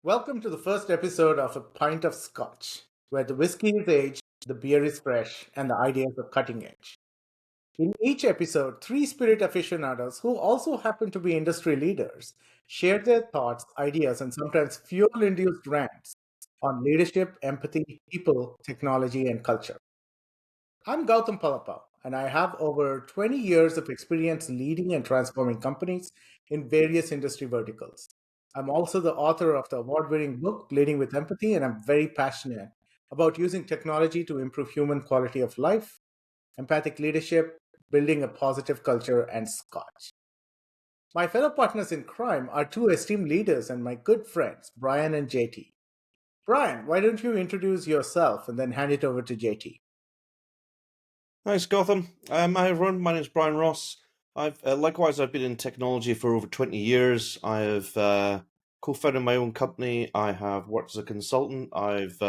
Welcome to the first episode of A Pint of Scotch, where the whiskey is aged, the beer is fresh, and the ideas are cutting edge. In each episode, three spirit aficionados who also happen to be industry leaders share their thoughts, ideas, and sometimes fuel induced rants on leadership, empathy, people, technology, and culture. I'm Gautam Palappa, and I have over 20 years of experience leading and transforming companies in various industry verticals. I'm also the author of the award winning book, Leading with Empathy, and I'm very passionate about using technology to improve human quality of life, empathic leadership, building a positive culture, and Scotch. My fellow partners in crime are two esteemed leaders and my good friends, Brian and JT. Brian, why don't you introduce yourself and then hand it over to JT? Thanks, Gotham. Hi everyone. My name is Brian Ross. I've been in technology for over 20 years. I have co-founded my own company. I have worked as a consultant. I've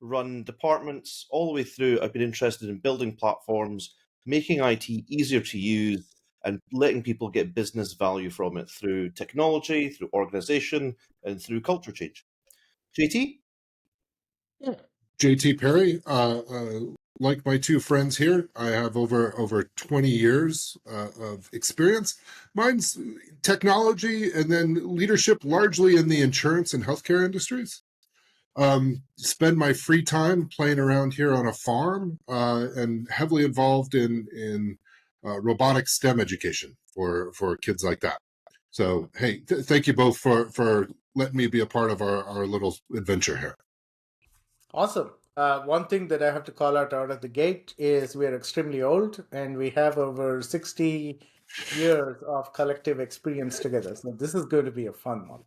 run departments all the way through. I've been interested in building platforms, making IT easier to use, and letting people get business value from it through technology, through organization, and through culture change. JT? Yeah. JT Perry, like my two friends here, I have over 20 years of experience. Mine's technology and then leadership, largely in the insurance and healthcare industries. Spend my free time playing around here on a farm and heavily involved in robotic STEM education for kids like that. So, hey, thank you both for letting me be a part of our little adventure here. Awesome. One thing that I have to call out of the gate is we're extremely old and we have over 60 years of collective experience together. So this is going to be a fun one.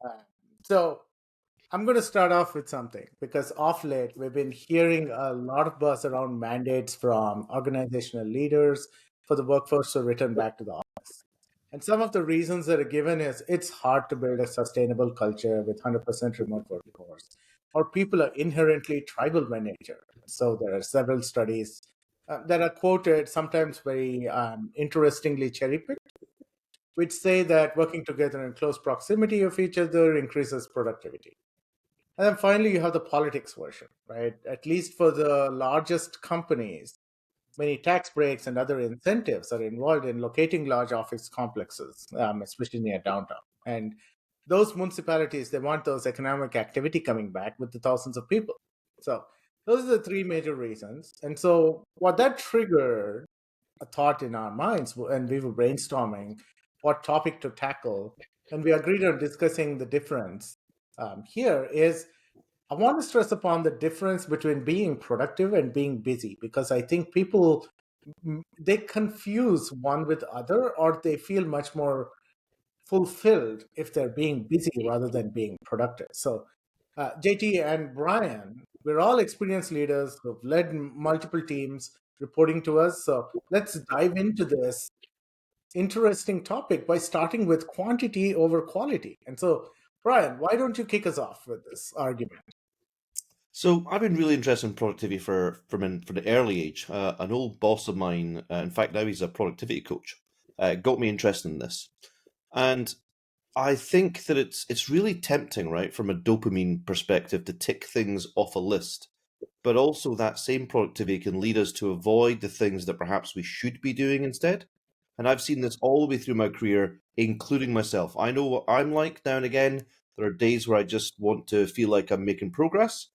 Uh, so I'm going to start off with something because off late we've been hearing a lot of buzz around mandates from organizational leaders for the workforce to return back to the office. And some of the reasons that are given is it's hard to build a sustainable culture with 100% remote workforce, or people are inherently tribal by nature. So there are several studies that are quoted, sometimes very interestingly cherry picked, which say that working together in close proximity of each other increases productivity. And then finally, you have the politics version, right? At least for the largest companies, many tax breaks and other incentives are involved in locating large office complexes, especially near downtown. And those municipalities, they want those economic activity coming back with the thousands of people. So those are the three major reasons. And so what that triggered a thought in our minds, and we were brainstorming what topic to tackle, and we agreed on discussing the difference here is I want to stress upon the difference between being productive and being busy because I think people they confuse one with other or they feel much more fulfilled if they're being busy rather than being productive. So JT and Brian, we're all experienced leaders who've led multiple teams reporting to us. So let's dive into this interesting topic by starting with quantity over quality. And so Brian, why don't you kick us off with this argument? So I've been really interested in productivity from an early age. An old boss of mine, in fact, now he's a productivity coach, got me interested in this, and I think that it's really tempting, right, from a dopamine perspective, to tick things off a list, but also that same productivity can lead us to avoid the things that perhaps we should be doing instead. And I've seen this all the way through my career, including myself. I know what I'm like now and again. There are days where I just want to feel like I'm making progress,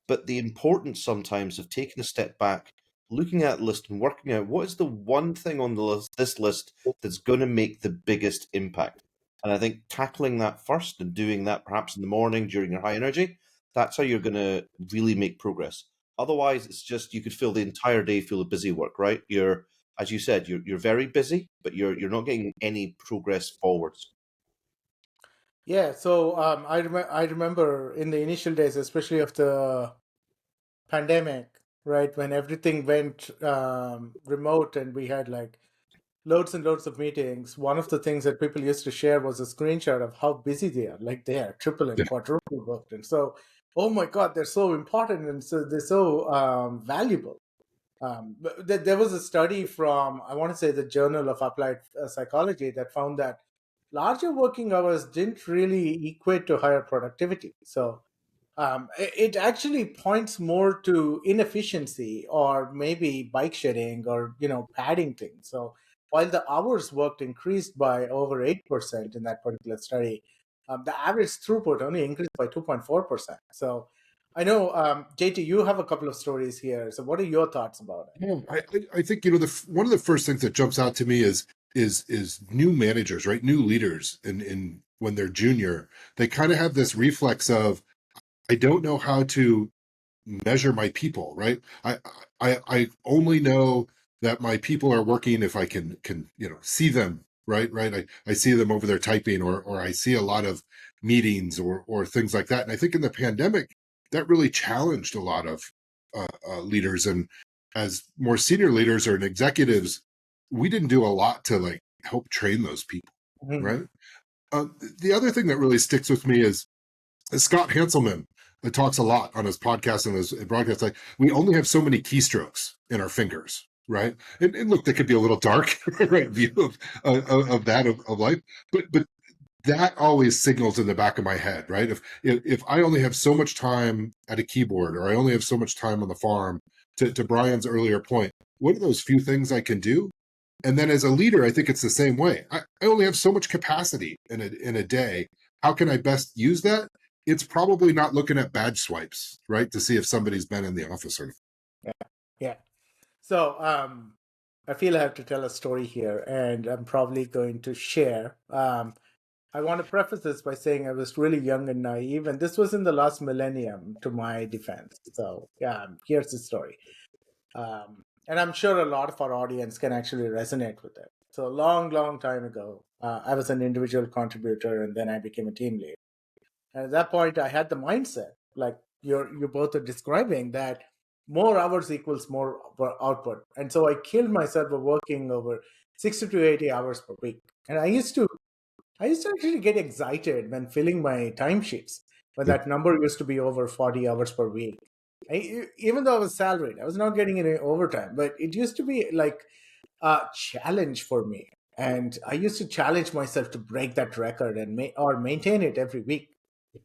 but the importance sometimes of taking a step back, looking at the list and working out what is the one thing on this list that's going to make the biggest impact. And I think tackling that first and doing that perhaps in the morning during your high energy, that's how you're going to really make progress. Otherwise, it's just you could feel the entire day full of busy work, right? You're, as you said, you're very busy, but you're not getting any progress forwards. Yeah, so I remember in the initial days, especially of the pandemic, right, when everything went remote and we had like loads and loads of meetings. One of the things that people used to share was a screenshot of how busy they are, like they are triple and Yeah. quadruple booked, and so oh my God, they're so important and so they're so valuable. But there was a study from I want to say the Journal of Applied Psychology that found that larger working hours didn't really equate to higher productivity. So it actually points more to inefficiency or maybe bike shedding or padding things. So while the hours worked increased by over 8% in that particular study, the average throughput only increased by 2.4%. So I know, JT, you have a couple of stories here. So what are your thoughts about it? Yeah, I think one of the first things that jumps out to me is new managers, right? New leaders, in when they're junior, they kind of have this reflex of, I don't know how to measure my people, right? I only know that my people are working if I can see them, right. I see them over there typing, or I see a lot of meetings or things like that. And I think in the pandemic that really challenged a lot of leaders, and as more senior leaders or executives, we didn't do a lot to like help train those people, Mhm. right? The other thing that really sticks with me is Scott Hanselman talks a lot on his podcast and his broadcast. Like, we only have so many keystrokes in our fingers, right? And look, that could be a little dark, right? View of that of life, but that always signals in the back of my head, right? If I only have so much time at a keyboard, or I only have so much time on the farm, to Brian's earlier point, what are those few things I can do? And then as a leader, I think it's the same way. I only have so much capacity in a day. How can I best use that? It's probably not looking at badge swipes, right, to see if somebody's been in the office or not. Yeah. Yeah. So I feel I have to tell a story here, and I'm probably going to share. I want to preface this by saying I was really young and naive, and this was in the last millennium, to my defense. So, yeah, here's the story. And I'm sure a lot of our audience can actually resonate with it. So, a long, long time ago, I was an individual contributor, and then I became a team lead. And at that point, I had the mindset, like you both are describing, that more hours equals more output. And so I killed myself for working over 60 to 80 hours per week. And I used to actually get excited when filling my timesheets, when that number used to be over 40 hours per week. Even though I was salaried, I was not getting any overtime, but it used to be like a challenge for me. And I used to challenge myself to break that record and or maintain it every week.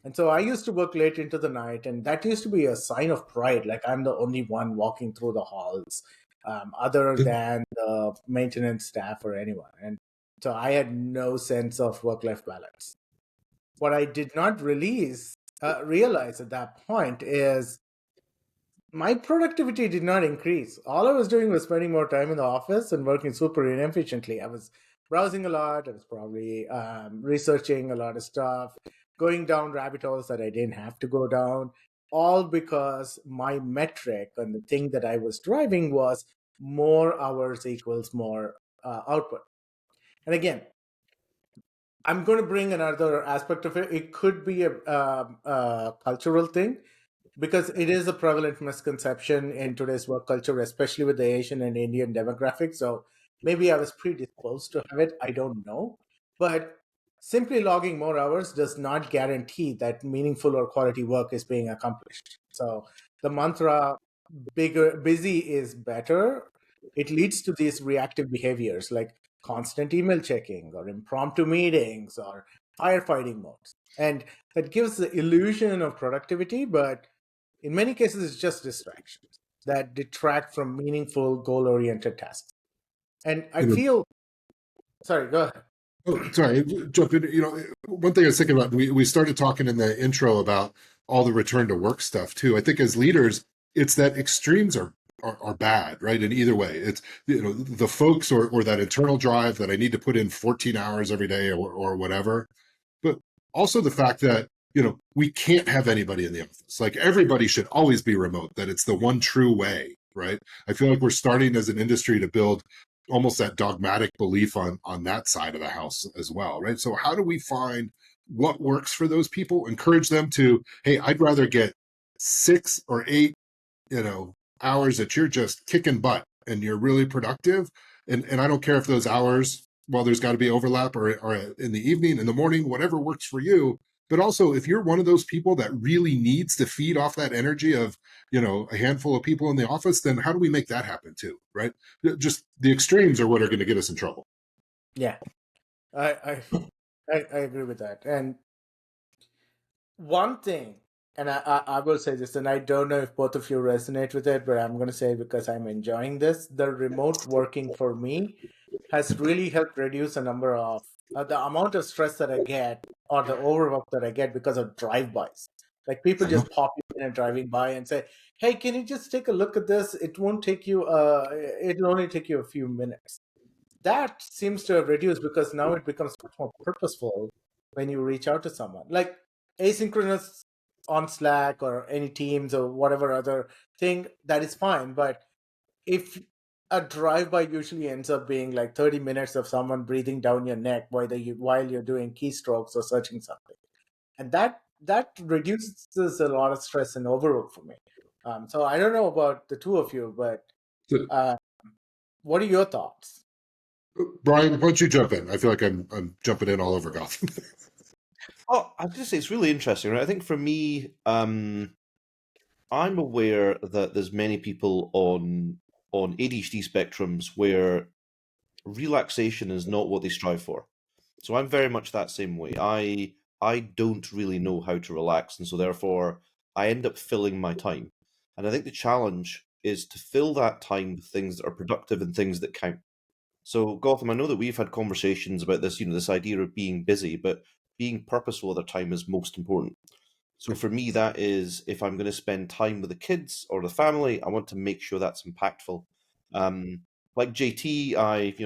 And so I used to work late into the night, and that used to be a sign of pride. Like I'm the only one walking through the halls, other than the maintenance staff or anyone. And so I had no sense of work-life balance. What I did not realize at that point is my productivity did not increase. All I was doing was spending more time in the office and working super inefficiently. I was browsing a lot. I was probably researching a lot of stuff, going down rabbit holes that I didn't have to go down, all because my metric and the thing that I was driving was more hours equals more output. And again, I'm going to bring another aspect of it. It could be a cultural thing, because it is a prevalent misconception in today's work culture, especially with the Asian and Indian demographic. So maybe I was predisposed to have it. I don't know. But simply logging more hours does not guarantee that meaningful or quality work is being accomplished. So the mantra, busy is better, it leads to these reactive behaviors like constant email checking or impromptu meetings or firefighting modes. And that gives the illusion of productivity, but in many cases, it's just distractions that detract from meaningful, goal oriented tasks. And I You know, feel, sorry, go ahead. oh, sorry, jump in. One thing I was thinking about, we started talking in the intro about all the return to work stuff too. I think as leaders, it's that extremes are bad, right? In either way, it's the folks, or that internal drive that I need to put in 14 hours every day, or whatever. But also the fact that we can't have anybody in the office. Like, everybody should always be remote, that it's the one true way, right? I feel like we're starting as an industry to build almost that dogmatic belief on that side of the house as well, right? So how do we find what works for those people, encourage them to, hey, I'd rather get 6 or 8 hours that you're just kicking butt and you're really productive, and I don't care if those hours, well, there's got to be overlap, or in the evening, in the morning, whatever works for you. But also, if you're one of those people that really needs to feed off that energy of a handful of people in the office, then how do we make that happen too, right? Just the extremes are what are going to get us in trouble. Yeah, I I agree with that. And one thing, and I will say this, and I don't know if both of you resonate with it, but I'm going to say it because I'm enjoying this. The remote working for me has really helped reduce the amount of stress that I get or the overwork that I get because of drive-bys. Like people just pop in and driving by and say, "Hey, can you just take a look at this? It won't take you. It'll only take you a few minutes." That seems to have reduced because now it becomes much more purposeful when you reach out to someone. Like asynchronous on Slack or any Teams or whatever other thing, that is fine. But if a drive-by usually ends up being like 30 minutes of someone breathing down your neck while you're doing keystrokes or searching something, and that reduces a lot of stress and overwork for me. So I don't know about the two of you, but So, uh, what are your thoughts? Brian, why don't you jump in? I feel like I'm jumping in all over Gotham. Oh, I was going to say it's really interesting, right? I think for me, I'm aware that there's many people on ADHD spectrums where relaxation is not what they strive for. So I'm very much that same way. I don't really know how to relax, and so therefore I end up filling my time. And I think the challenge is to fill that time with things that are productive and things that count. So Gotham, I know that we've had conversations about this, this idea of being busy, but being purposeful with our time is most important. So for me, that is if I'm going to spend time with the kids or the family, I want to make sure that's impactful. Like JT,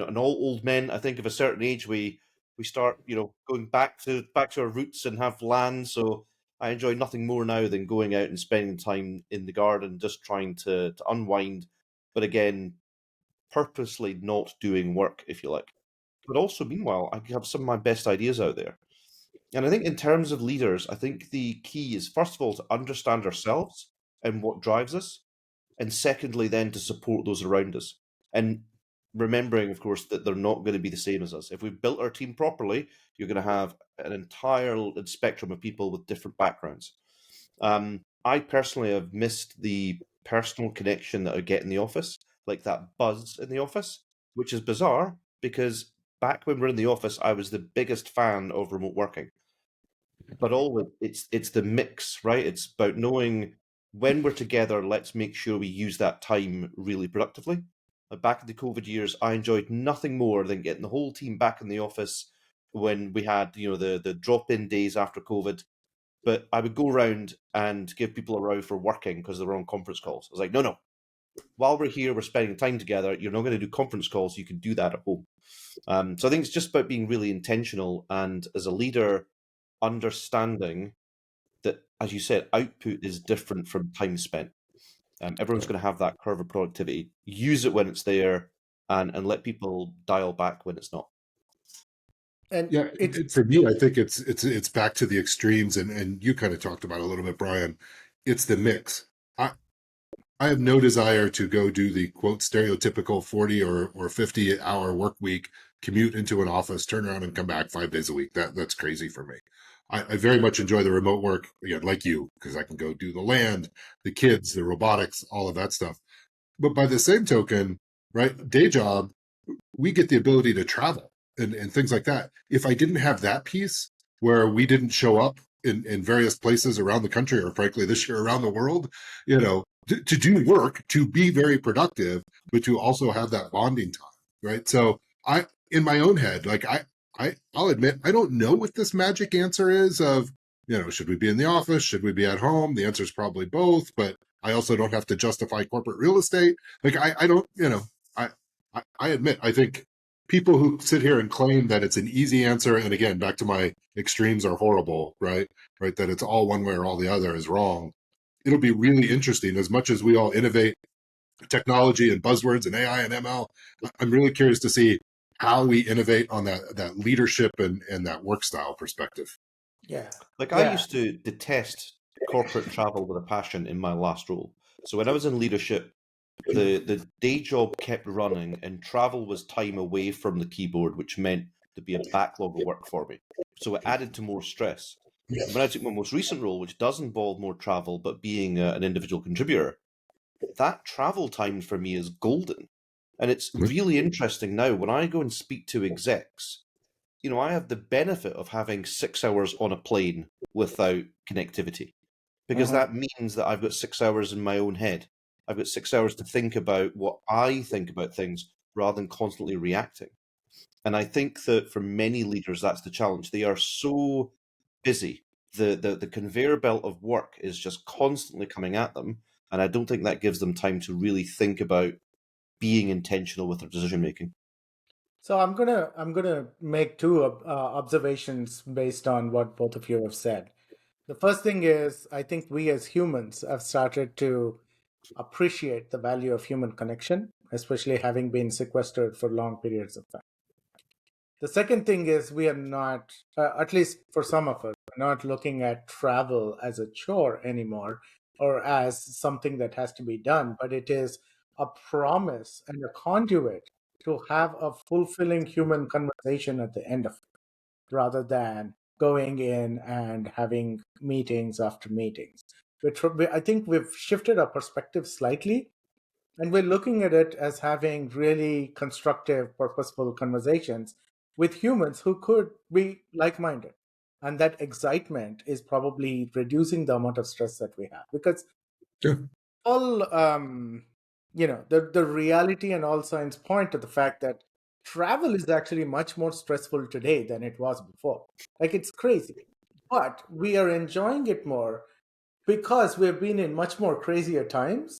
and all old men, I think of a certain age, we start, going back to our roots and have land. So I enjoy nothing more now than going out and spending time in the garden, just trying to unwind. But again, purposely not doing work, if you like. But also, meanwhile, I have some of my best ideas out there. And I think in terms of leaders, I think the key is first of all to understand ourselves and what drives us, and secondly, then to support those around us. And remembering, of course, that they're not going to be the same as us. If we've built our team properly, you're going to have an entire spectrum of people with different backgrounds. I personally have missed the personal connection that I get in the office, like that buzz in the office, which is bizarre because back when we were in the office, I was the biggest fan of remote working. But always, it's the mix, right? It's about knowing when we're together, let's make sure we use that time really productively. Back in the COVID years, I enjoyed nothing more than getting the whole team back in the office when we had, the drop-in days after COVID. But I would go around and give people a row for working because they were on conference calls. I was like, no, no. While we're here, we're spending time together. You're not going to do conference calls. You can do that at home. So I think it's just about being really intentional and as a leader, understanding that, as you said, output is different from time spent. Everyone's going to have that curve of productivity. Use it when it's there, and let people dial back when it's not. And Yeah, it's for me, I think it's back to the extremes, and you kind of talked about it a little bit, Brian. It's the mix. I I have no desire to go do the quote stereotypical 40 or 50-hour work week, commute into an office, turn around and come back 5 days a week. That's crazy for me. I very much enjoy the remote work, again, like you, because I can go do the land, the kids, the robotics, all of that stuff. But by the same token, right, day job, we get the ability to travel and things like that. If I didn't have that piece where we didn't show up in various places around the country, or frankly, this year around the world, to do work, to be very productive, but to also have that bonding time, right? So in my own head, like I'll admit, I don't know what this magic answer is of, should we be in the office? Should we be at home? The answer is probably both, but I also don't have to justify corporate real estate. Like I don't, I, I admit, I think people who sit here and claim that it's an easy answer, and again, back to my extremes are horrible, right? Right, that it's all one way or all the other is wrong. It'll be really interesting as much as we all innovate technology and buzzwords and AI and ML. I'm really curious to see how we innovate on that leadership and that work style perspective. yeah, Like I yeah, used to detest corporate travel with a passion in my last role. So when I was in leadership, the day job kept running and travel was time away from the keyboard, which meant there'd be a backlog of work for me. So it added to more stress. And when I took my most recent role, which does involve more travel, but being an individual contributor, that travel time for me is golden. And it's really interesting now when I go and speak to execs, I have the benefit of having 6 hours on a plane without connectivity, because Mhm. that means that I've got 6 hours in my own head. I've got 6 hours to think about what I think about things rather than constantly reacting. And I think that for many leaders, that's the challenge. They are so busy. The conveyor belt of work is just constantly coming at them. And I don't think that gives them time to really think about being intentional with their decision making. So I'm gonna make two observations based on what both of you have said. The first thing is, I think we as humans have started to appreciate the value of human connection, especially having been sequestered for long periods of time. The second thing is, we are not, at least for some of us, we're not looking at travel as a chore anymore or as something that has to be done, but it is a promise and a conduit to have a fulfilling human conversation at the end of it, rather than going in and having meetings after meetings. I think we've shifted our perspective slightly, and we're looking at it as having really constructive, purposeful conversations with humans who could be like minded. And that excitement is probably reducing the amount of stress that we have. Because Yeah. all, the reality and all signs point to the fact that travel is actually much more stressful today than it was before. Like, it's crazy. But we are enjoying it more because we've been in much more crazier times,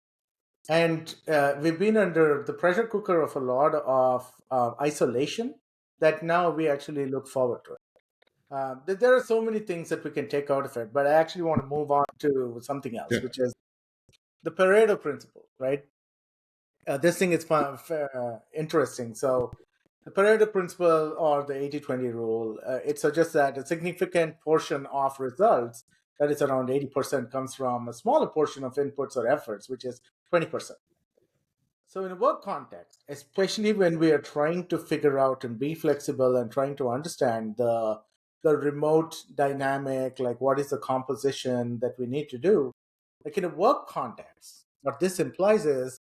and we've been under the pressure cooker of a lot of isolation, that now we actually look forward to it. There are so many things that we can take out of it, but I actually want to move on to something else, Yeah. which is the Pareto principle, right? This thing is interesting. So, the Pareto principle, or the 80-20 rule, it suggests that a significant portion of results, that is around 80%, comes from a smaller portion of inputs or efforts, which is 20%. So, in a work context, especially when we are trying to figure out and be flexible and trying to understand the remote dynamic, like what is the composition that we need to do, like in a work context, what this implies is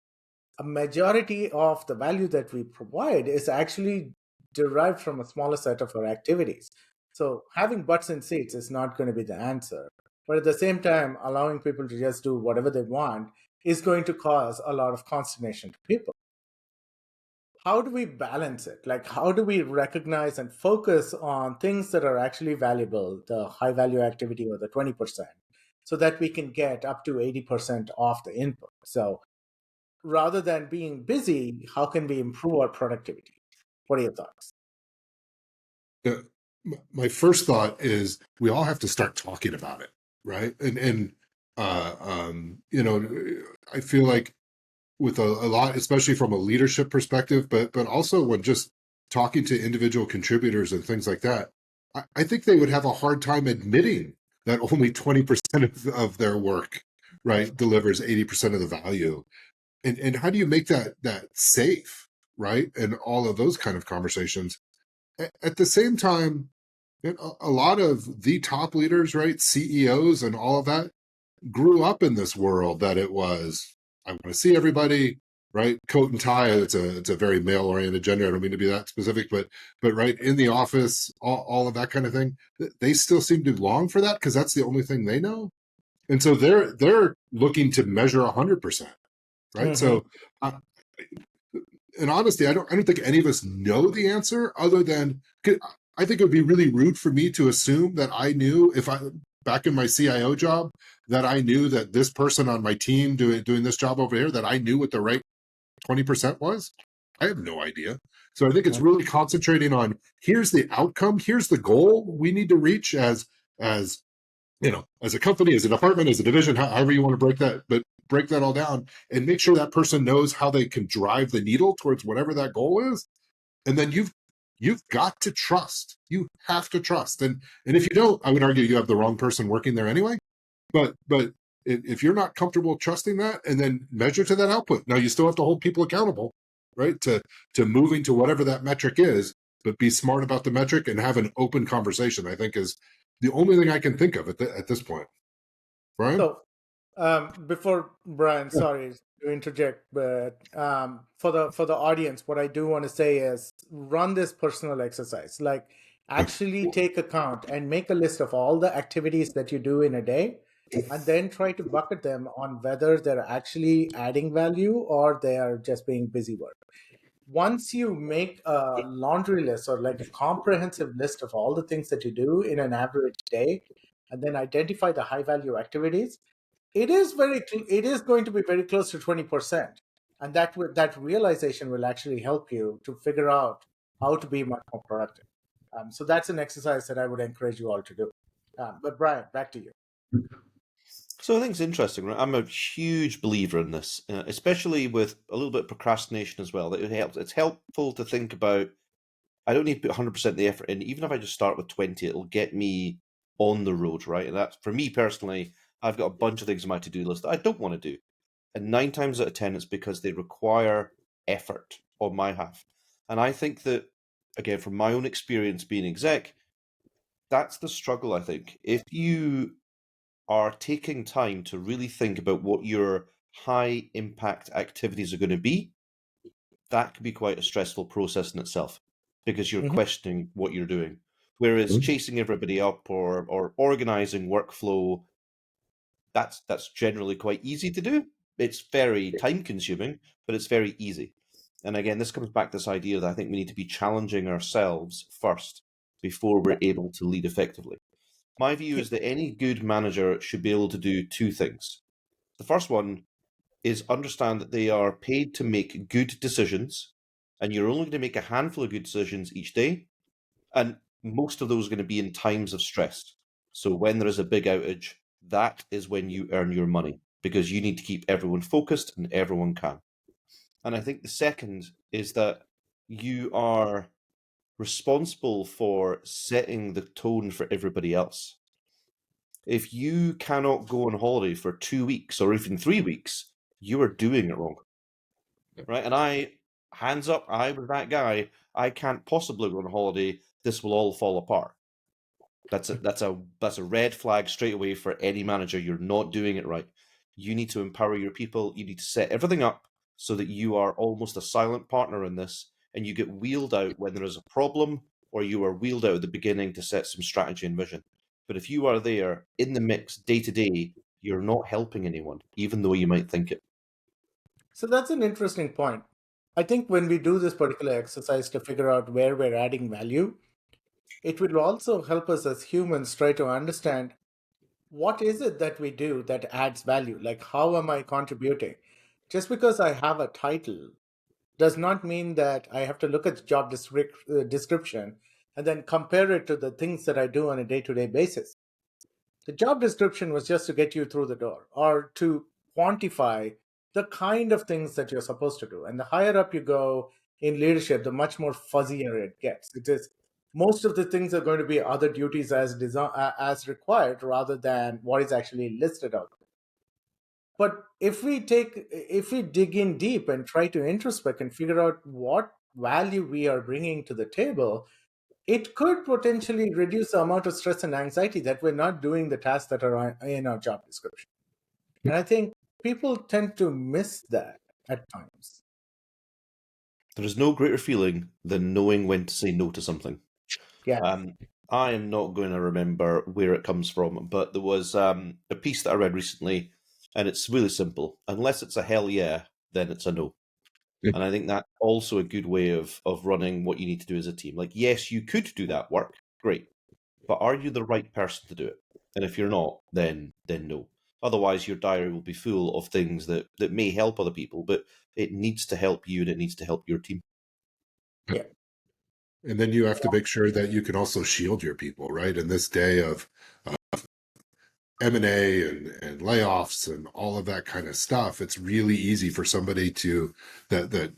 a majority of the value that we provide is actually derived from a smaller set of our activities. So, having butts in seats is not going to be the answer. But at the same time, allowing people to just do whatever they want is going to cause a lot of consternation to people. How do we balance it? Like, how do we recognize and focus on things that are actually valuable, the high value activity, or the 20%, so that we can get up to 80% off the input? So, rather than being busy, how can we improve our productivity? What are your thoughts? Yeah. My first thought is we all have to start talking about it, right? I feel like with a lot, especially from a leadership perspective, but also when just talking to individual contributors and things like that, I think they would have a hard time admitting that only 20% of their work, right, delivers 80% of the value. And how do you make that safe, right? And all of those kind of conversations. At the same time, a lot of the top leaders, right, CEOs and all of that, grew up in this world that it was, I want to see everybody, right, coat and tie. It's a very male oriented gender. I don't mean to be that specific, but right in the office, all of that kind of thing. They still seem to long for that because that's the only thing they know, and so they're looking to measure 100%, right? Mm-hmm. So. In honesty, I don't think any of us know the answer other than I think it would be really rude for me to assume that I knew if I back in my CIO job that I knew that this person on my team doing this job over here that I knew what the right 20% was. I have no idea. So I think it's really concentrating on here's the outcome, here's the goal we need to reach as as a company, as a department, as a division, however you want to break that, but break that all down and make sure that person knows how they can drive the needle towards whatever that goal is. And then you've got to trust. You have to trust. And if you don't, I would argue you have the wrong person working there anyway. But if you're not comfortable trusting that and then measure to that output, now you still have to hold people accountable, right? To moving to whatever that metric is, but be smart about the metric and have an open conversation, I think is the only thing I can think of at this point. Brian? So, before Brian, Yeah. sorry to interject, but for the audience, what I do want to say is run this personal exercise. Like, actually take account and make a list of all the activities that you do in a day, and then try to bucket them on whether they're actually adding value or they are just being busy work. Once you make a laundry list or like a comprehensive list of all the things that you do in an average day, and then identify the high value activities, it is going to be very close to 20%, and that realization will actually help you to figure out how to be much more productive. So that's an exercise that I would encourage you all to do. But Brian, back to you. So I think it's interesting, right? I'm a huge believer in this, especially with a little bit of procrastination as well. That it helps. It's helpful to think about. I don't need to put 100% the effort in. Even if I just start with 20, it'll get me on the road, right? And that's for me personally. I've got a bunch of things on my to-do list that I don't want to do, and 9 times out of 10, it's because they require effort on my half. And I think that, again, from my own experience being exec, that's the struggle. I think if you are taking time to really think about what your high impact activities are going to be, that can be quite a stressful process in itself because you're Mhm. questioning what you're doing. Whereas chasing everybody up or organizing workflow, that's generally quite easy to do. It's very time consuming, but it's very easy. And again, this comes back to this idea that I think we need to be challenging ourselves first before we're able to lead effectively. My view is that any good manager should be able to do two things. The first one is understand that they are paid to make good decisions, and you're only going to make a handful of good decisions each day, and most of those are going to be in times of stress. So when there is a big outage, that is when you earn your money because you need to keep everyone focused and everyone calm. And I think the second is that you are responsible for setting the tone for everybody else. If you cannot go on holiday for 2 weeks or even 3 weeks, you are doing it wrong, right? And hands up, I was that guy. I can't possibly go on holiday. This will all fall apart. That's a red flag straight away for any manager. You're not doing it right. You need to empower your people. You need to set everything up so that you are almost a silent partner in this, and you get wheeled out when there is a problem, or you are wheeled out at the beginning to set some strategy and vision. But if you are there in the mix day to day, you're not helping anyone, even though you might think it. So that's an interesting point. I think when we do this particular exercise to figure out where we're adding value, it will also help us as humans try to understand what is it that we do that adds value? Like, how am I contributing? Just because I have a title does not mean that I have to look at the job description and then compare it to the things that I do on a day to day basis. The job description was just to get you through the door or to quantify the kind of things that you're supposed to do. And the higher up you go in leadership, the much more fuzzier it gets. It is most of the things are going to be other duties as required rather than what is actually listed out. But if we dig in deep and try to introspect and figure out what value we are bringing to the table, it could potentially reduce the amount of stress and anxiety that we're not doing the tasks that are in our job description. And I think people tend to miss that at times. There is no greater feeling than knowing when to say no to something. Yeah. Um, I am not going to remember where it comes from, but there was a piece that I read recently, and it's really simple. Unless it's a hell yeah, then it's a no. Yeah. And I think that's also a good way of running what you need to do as a team. Like, yes, you could do that work, great, but are you the right person to do it? And if you're not, then no. Otherwise, your diary will be full of things that may help other people, but it needs to help you and it needs to help your team. Yeah. And then you have to make sure that you can also shield your people, right? In this day of M&A and layoffs and all of that kind of stuff, it's really easy for somebody to that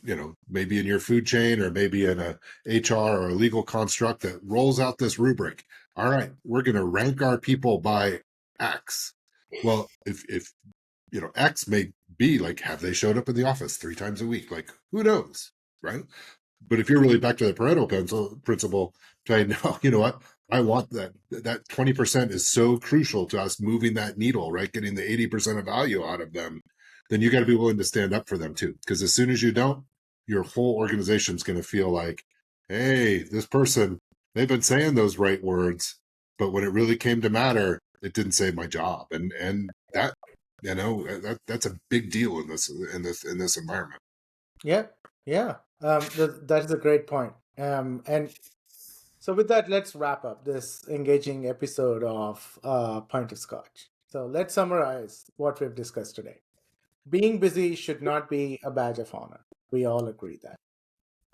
maybe in your food chain or maybe in a HR or a legal construct that rolls out this rubric. All right, we're going to rank our people by X. Well, if X may be like, have they showed up in the office 3 times a week? Like, who knows, right? But if you're really back to the Pareto principle, saying, no, you know what? I want that 20% is so crucial to us moving that needle, right? Getting the 80% of value out of them, then you got to be willing to stand up for them too. Because as soon as you don't, your whole organization's going to feel like, hey, this person, they've been saying those right words, but when it really came to matter, it didn't save my job. And that, that's a big deal in this environment. Yeah, yeah. That is a great point. And so with that, let's wrap up this engaging episode of Pint of Scotch. So let's summarize what we've discussed today. Being busy should not be a badge of honor. We all agree that.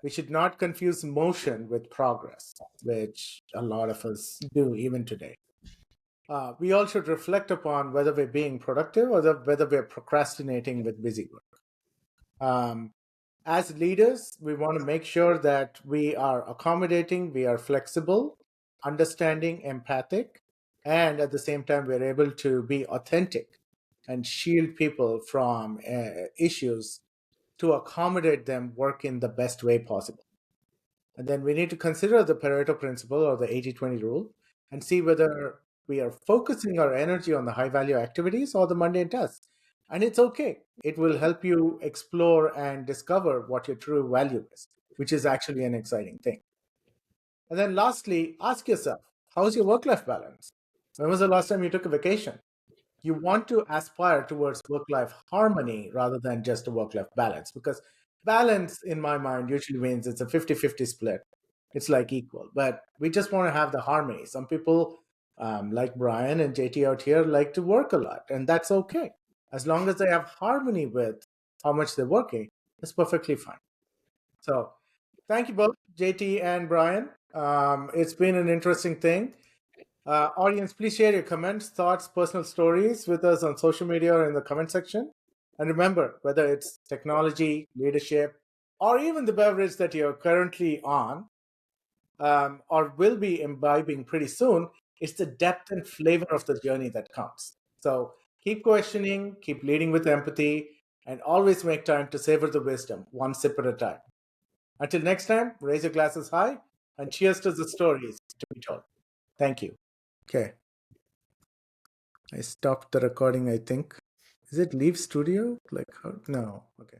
We should not confuse motion with progress, which a lot of us do even today. We all should reflect upon whether we're being productive or whether we're procrastinating with busy work. Um, as leaders, we want to make sure that we are accommodating, we are flexible, understanding, empathic, and at the same time, we're able to be authentic and shield people from issues to accommodate them work in the best way possible. And then we need to consider the Pareto principle or the 80-20 rule and see whether we are focusing our energy on the high value activities or the mundane tasks. And it's okay. It will help you explore and discover what your true value is, which is actually an exciting thing. And then lastly, ask yourself, how's your work life balance? When was the last time you took a vacation? You want to aspire towards work life harmony rather than just a work life balance, because balance in my mind usually means it's a 50-50 split. It's like equal, but we just want to have the harmony. Some people, like Brian and JT out here, like to work a lot, and that's okay. As long as they have harmony with how much they're working, it's perfectly fine. So thank you both, JT and Brian. It's been an interesting thing. Audience, please share your comments, thoughts, personal stories with us on social media or in the comment section. And remember, whether it's technology, leadership, or even the beverage that you're currently on or will be imbibing pretty soon, it's the depth and flavor of the journey that counts. So keep questioning, keep leading with empathy, and always make time to savor the wisdom, one sip at a time. Until next time, raise your glasses high and cheers to the stories to be told. Thank you. Okay. I stopped the recording, I think. Is it leave studio? Like, how? No. Okay.